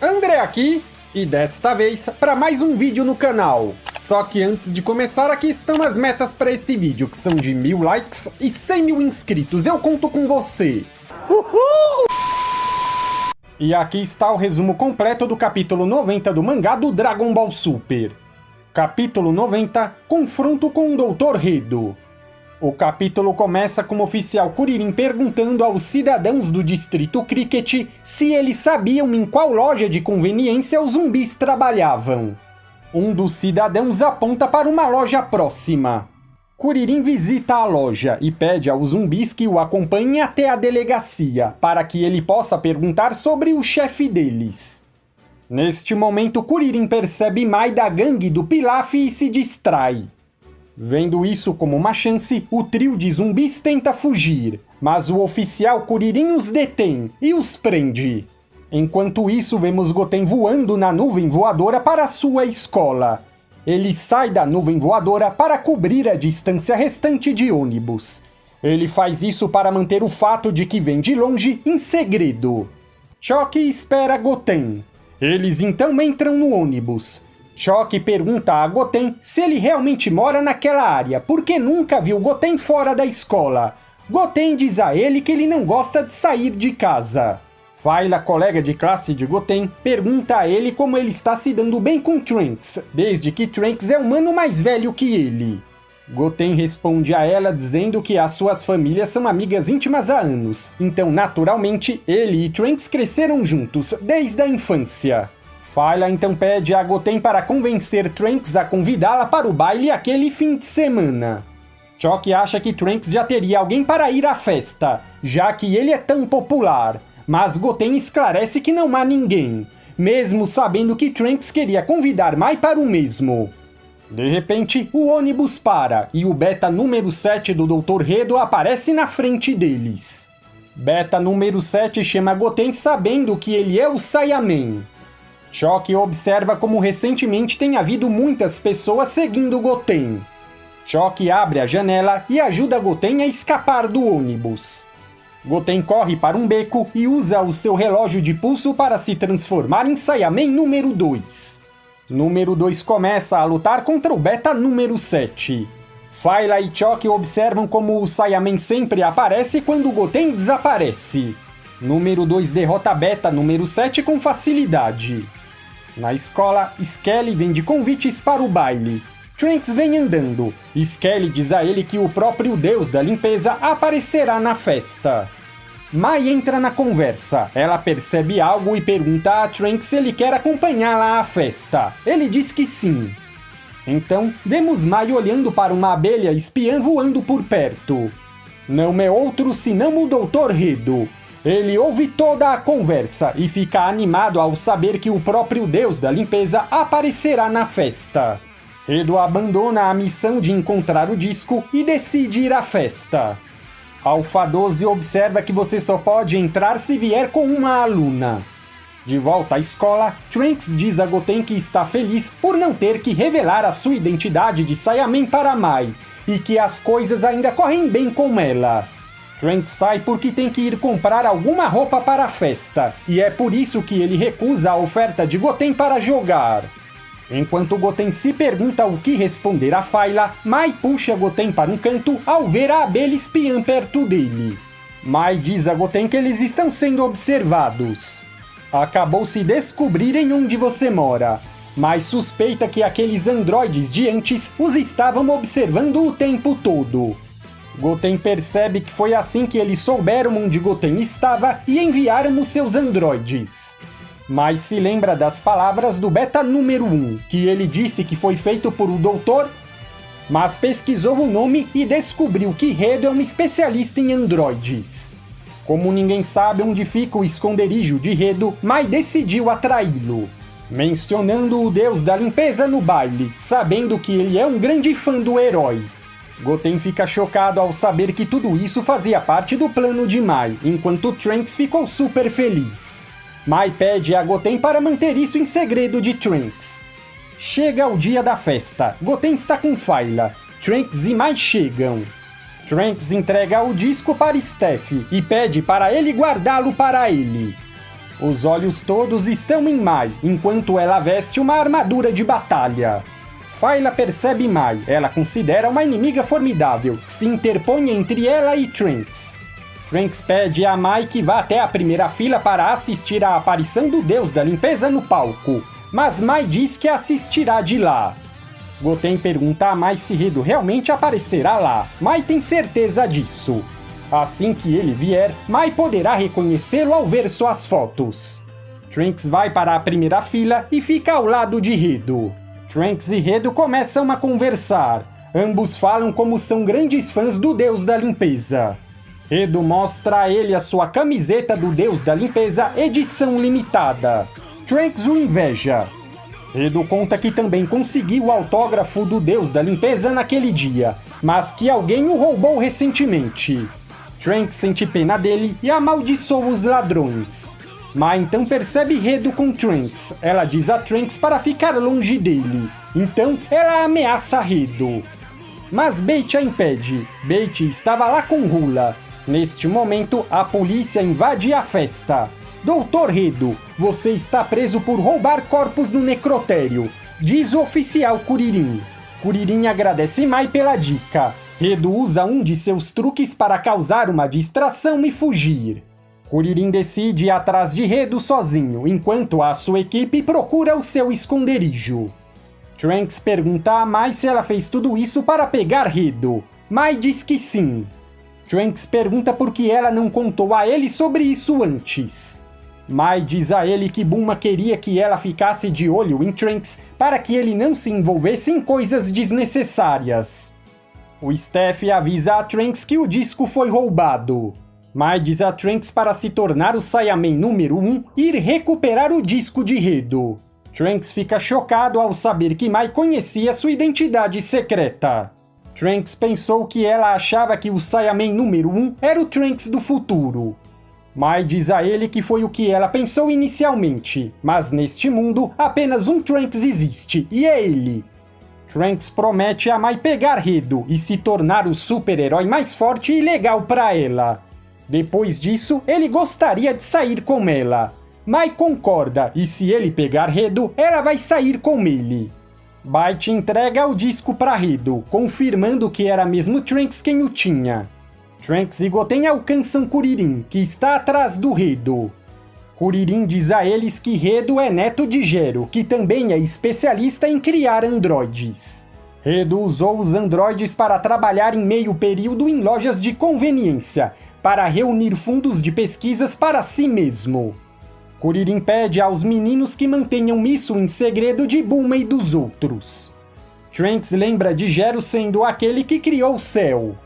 André aqui, e desta vez para mais um vídeo no canal. Só que antes de começar, aqui estão as metas para esse vídeo, que são de 1000 likes e 100 mil inscritos. Eu conto com você! Uhul! E aqui está o resumo completo do capítulo 90 do mangá do Dragon Ball Super. Capítulo 90, Confronto com o Dr. Hedo. O capítulo começa com o oficial Kuririn perguntando aos cidadãos do distrito Cricket se eles sabiam em qual loja de conveniência os zumbis trabalhavam. Um dos cidadãos aponta para uma loja próxima. Kuririn visita a loja e pede aos zumbis que o acompanhem até a delegacia, para que ele possa perguntar sobre o chefe deles. Neste momento, Kuririn percebe Mai da gangue do Pilaf e se distrai. Vendo isso como uma chance, o trio de zumbis tenta fugir, mas o oficial Kuririn os detém e os prende. Enquanto isso, vemos Goten voando na nuvem voadora para sua escola. Ele sai da nuvem voadora para cobrir a distância restante de ônibus. Ele faz isso para manter o fato de que vem de longe em segredo. Choque espera Goten. Eles então entram no ônibus. Choque pergunta a Goten se ele realmente mora naquela área, porque nunca viu Goten fora da escola. Goten diz a ele que ele não gosta de sair de casa. Fayla, colega de classe de Goten, pergunta a ele como ele está se dando bem com Trunks, desde que Trunks é um ano mais velho que ele. Goten responde a ela dizendo que as suas famílias são amigas íntimas há anos, então naturalmente ele e Trunks cresceram juntos desde a infância. Fayla então pede a Goten para convencer Trunks a convidá-la para o baile aquele fim de semana. Choque acha que Trunks já teria alguém para ir à festa, já que ele é tão popular, mas Goten esclarece que não há ninguém, mesmo sabendo que Trunks queria convidar Mai para o mesmo. De repente, o ônibus para e o beta número 7 do Dr. Hedo aparece na frente deles. Beta número 7 chama Goten sabendo que ele é o Saiyaman. Choque observa como recentemente tem havido muitas pessoas seguindo Goten. Choque abre a janela e ajuda Goten a escapar do ônibus. Goten corre para um beco e usa o seu relógio de pulso para se transformar em Saiyaman número 2. Número 2 começa a lutar contra o beta número 7. Fayla e Choque observam como o Saiyaman sempre aparece quando Goten desaparece. Número 2 derrota beta número 7 com facilidade. Na escola, Skelly vende convites para o baile. Trunks vem andando. Skelly diz a ele que o próprio deus da limpeza aparecerá na festa. Mai entra na conversa. Ela percebe algo e pergunta a Trunks se ele quer acompanhá-la à festa. Ele diz que sim. Então, vemos Mai olhando para uma abelha espiã voando por perto. Não é outro senão o Dr. Hedo. Ele ouve toda a conversa e fica animado ao saber que o próprio deus da limpeza aparecerá na festa. Hedo abandona a missão de encontrar o disco e decide ir à festa. Alpha 12 observa que você só pode entrar se vier com uma aluna. De volta à escola, Trunks diz a Goten que está feliz por não ter que revelar a sua identidade de Saiyaman para Mai, e que as coisas ainda correm bem com ela. Trunks sai porque tem que ir comprar alguma roupa para a festa, e é por isso que ele recusa a oferta de Goten para jogar. Enquanto Goten se pergunta o que responder a Fayla, Mai puxa Goten para um canto ao ver a abelha espiã perto dele. Mai diz a Goten que eles estão sendo observados. Acabou se descobrirem onde você mora, mas suspeita que aqueles androides de antes os estavam observando o tempo todo. Goten percebe que foi assim que eles souberam onde Goten estava e enviaram os seus androides. Mas se lembra das palavras do beta número 1, que ele disse que foi feito por o doutor, mas pesquisou o nome e descobriu que Hedo é um especialista em androides. Como ninguém sabe onde fica o esconderijo de Hedo, Mai decidiu atraí-lo, mencionando o deus da limpeza no baile, sabendo que ele é um grande fã do herói. Goten fica chocado ao saber que tudo isso fazia parte do plano de Mai, enquanto Trunks ficou super feliz. Mai pede a Goten para manter isso em segredo de Trunks. Chega o dia da festa. Goten está com Fayla. Trunks e Mai chegam. Trunks entrega o disco para Steph e pede para ele guardá-lo para ele. Os olhos todos estão em Mai, enquanto ela veste uma armadura de batalha. Fayla percebe Mai, ela considera uma inimiga formidável, que se interpõe entre ela e Trunks. Trunks pede a Mai que vá até a primeira fila para assistir à aparição do deus da limpeza no palco, mas Mai diz que assistirá de lá. Goten pergunta a Mai se Hedo realmente aparecerá lá. Mai tem certeza disso. Assim que ele vier, Mai poderá reconhecê-lo ao ver suas fotos. Trunks vai para a primeira fila e fica ao lado de Hedo. Trunks e Hedo começam a conversar. Ambos falam como são grandes fãs do deus da limpeza. Hedo mostra a ele a sua camiseta do deus da limpeza edição limitada. Trunks o inveja. Hedo conta que também conseguiu o autógrafo do deus da limpeza naquele dia, mas que alguém o roubou recentemente. Trunks sente pena dele e amaldiçoa os ladrões. Mai então percebe Hedo com Trunks. Ela diz a Trunks para ficar longe dele. Então ela ameaça Hedo. Mas Bait a impede. Bait estava lá com Hula. Neste momento, a polícia invade a festa. Doutor Hedo, você está preso por roubar corpos no necrotério, diz o oficial Kuririn. Kuririn agradece Mai pela dica. Hedo usa um de seus truques para causar uma distração e fugir. Kuririn decide ir atrás de Hedo sozinho, enquanto a sua equipe procura o seu esconderijo. Trunks pergunta a Mai se ela fez tudo isso para pegar Hedo. Mai diz que sim. Trunks pergunta por que ela não contou a ele sobre isso antes. Mai diz a ele que Bulma queria que ela ficasse de olho em Trunks para que ele não se envolvesse em coisas desnecessárias. O Steph avisa a Trunks que o disco foi roubado. Mai diz a Trunks para se tornar o Saiyaman número 1 e ir recuperar o disco de Hedo. Trunks fica chocado ao saber que Mai conhecia sua identidade secreta. Trunks pensou que ela achava que o Saiyaman número 1 era o Trunks do futuro. Mai diz a ele que foi o que ela pensou inicialmente, mas neste mundo apenas um Trunks existe, e é ele. Trunks promete a Mai pegar Hedo e se tornar o super-herói mais forte e legal para ela. Depois disso, ele gostaria de sair com ela. Mai concorda, e se ele pegar Hedo, ela vai sair com ele. Bait entrega o disco para Hedo, confirmando que era mesmo Trunks quem o tinha. Trunks e Goten alcançam Kuririn, que está atrás do Hedo. Kuririn diz a eles que Hedo é neto de Gero, que também é especialista em criar androides. Hedo usou os androides para trabalhar em meio período em lojas de conveniência, para reunir fundos de pesquisas para si mesmo. Kuririn pede aos meninos que mantenham isso em segredo de Bulma e dos outros. Trunks lembra de Gero sendo aquele que criou o céu.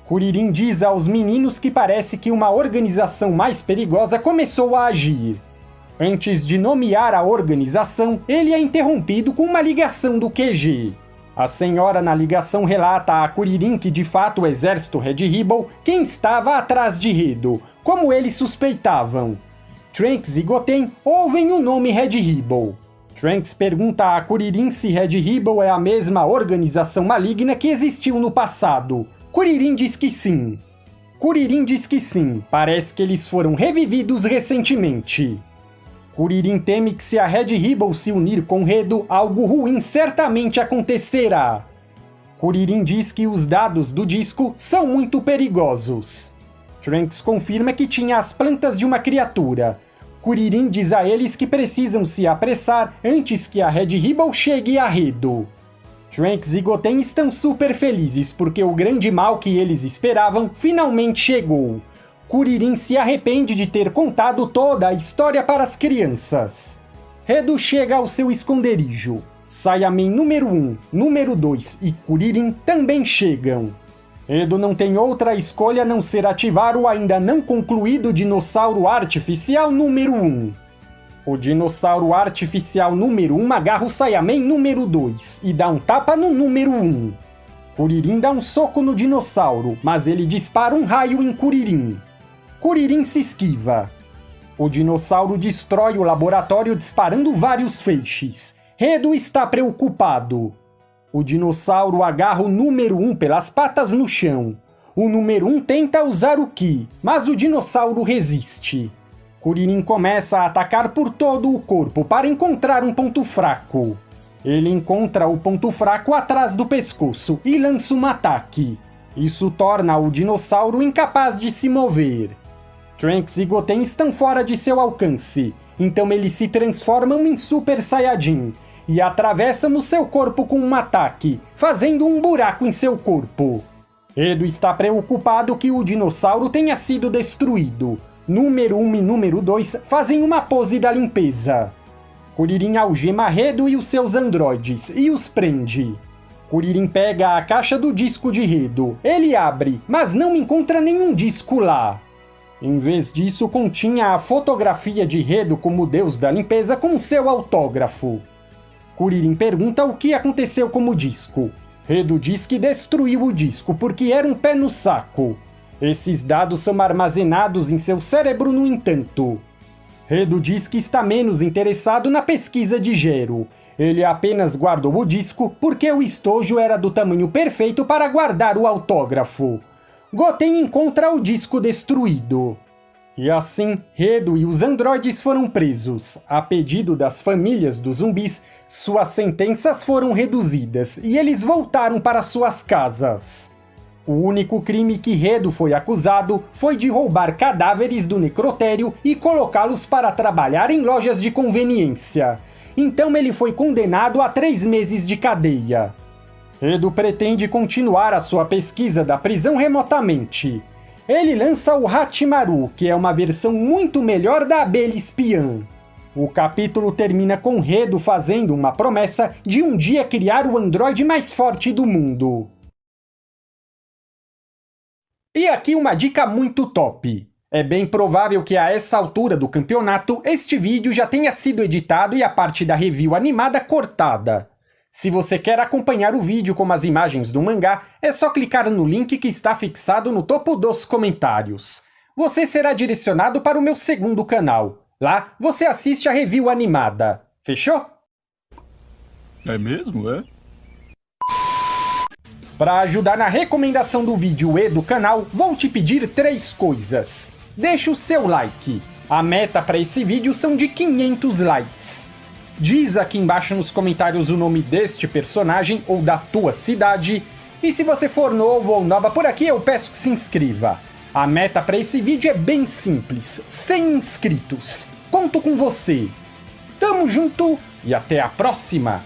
Kuririn diz aos meninos que parece que uma organização mais perigosa começou a agir. Antes de nomear a organização, ele é interrompido com uma ligação do QG. A senhora na ligação relata a Kuririn que de fato o exército Red Ribbon quem estava atrás de Hedo, como eles suspeitavam. Trunks e Goten ouvem o nome Red Ribbon. Trunks pergunta a Kuririn se Red Ribbon é a mesma organização maligna que existiu no passado. Kuririn diz que sim. Kuririn diz que sim, parece que eles foram revividos recentemente. Kuririn teme que se a Red Ribbon se unir com Hedo, algo ruim certamente acontecerá. Kuririn diz que os dados do disco são muito perigosos. Trunks confirma que tinha as plantas de uma criatura. Kuririn diz a eles que precisam se apressar antes que a Red Ribbon chegue a Hedo. Trunks e Goten estão super felizes porque o grande mal que eles esperavam finalmente chegou. Kuririn se arrepende de ter contado toda a história para as crianças. Hedo chega ao seu esconderijo. Saiyaman número 1, número 2 e Kuririn também chegam. Hedo não tem outra escolha a não ser ativar o ainda não concluído dinossauro artificial número 1. O dinossauro artificial número 1 agarra o Saiyaman número 2 e dá um tapa no número 1. Kuririn dá um soco no dinossauro, mas ele dispara um raio em Kuririn. Kuririn se esquiva. O dinossauro destrói o laboratório disparando vários feixes. Hedo está preocupado. O dinossauro agarra o número 1 pelas patas no chão. O número 1 tenta usar o Ki, mas o dinossauro resiste. Kuririn começa a atacar por todo o corpo para encontrar um ponto fraco. Ele encontra o ponto fraco atrás do pescoço e lança um ataque. Isso torna o dinossauro incapaz de se mover. Trunks e Goten estão fora de seu alcance, então eles se transformam em Super Saiyajin e atravessam o seu corpo com um ataque, fazendo um buraco em seu corpo. Edo está preocupado que o dinossauro tenha sido destruído. Número 1 e número 2 fazem uma pose da limpeza. Kuririn algema Redo e os seus androides e os prende. Kuririn pega a caixa do disco de Redo. Ele abre, mas não encontra nenhum disco lá. Em vez disso, continha a fotografia de Redo como deus da limpeza com seu autógrafo. Kuririn pergunta o que aconteceu com o disco. Redo diz que destruiu o disco porque era um pé no saco. Esses dados são armazenados em seu cérebro, no entanto. Redo diz que está menos interessado na pesquisa de Gero. Ele apenas guardou o disco porque o estojo era do tamanho perfeito para guardar o autógrafo. Goten encontra o disco destruído. E assim, Redo e os androides foram presos. A pedido das famílias dos zumbis, suas sentenças foram reduzidas e eles voltaram para suas casas. O único crime que Redo foi acusado foi de roubar cadáveres do necrotério e colocá-los para trabalhar em lojas de conveniência. Então ele foi condenado a 3 meses de cadeia. Redo pretende continuar a sua pesquisa da prisão remotamente. Ele lança o Hachimaru, que é uma versão muito melhor da abelha espiã. O capítulo termina com Redo fazendo uma promessa de um dia criar o androide mais forte do mundo. E aqui uma dica muito top. É bem provável que a essa altura do campeonato, este vídeo já tenha sido editado e a parte da review animada cortada. Se você quer acompanhar o vídeo com as imagens do mangá, é só clicar no link que está fixado no topo dos comentários. Você será direcionado para o meu segundo canal. Lá, você assiste a review animada. Fechou? É mesmo, é? Para ajudar na recomendação do vídeo e do canal, vou te pedir 3 coisas. Deixa o seu like. A meta para esse vídeo são de 500 likes. Diz aqui embaixo nos comentários o nome deste personagem ou da tua cidade. E se você for novo ou nova por aqui, eu peço que se inscreva. A meta para esse vídeo é bem simples, 100 inscritos. Conto com você. Tamo junto e até a próxima!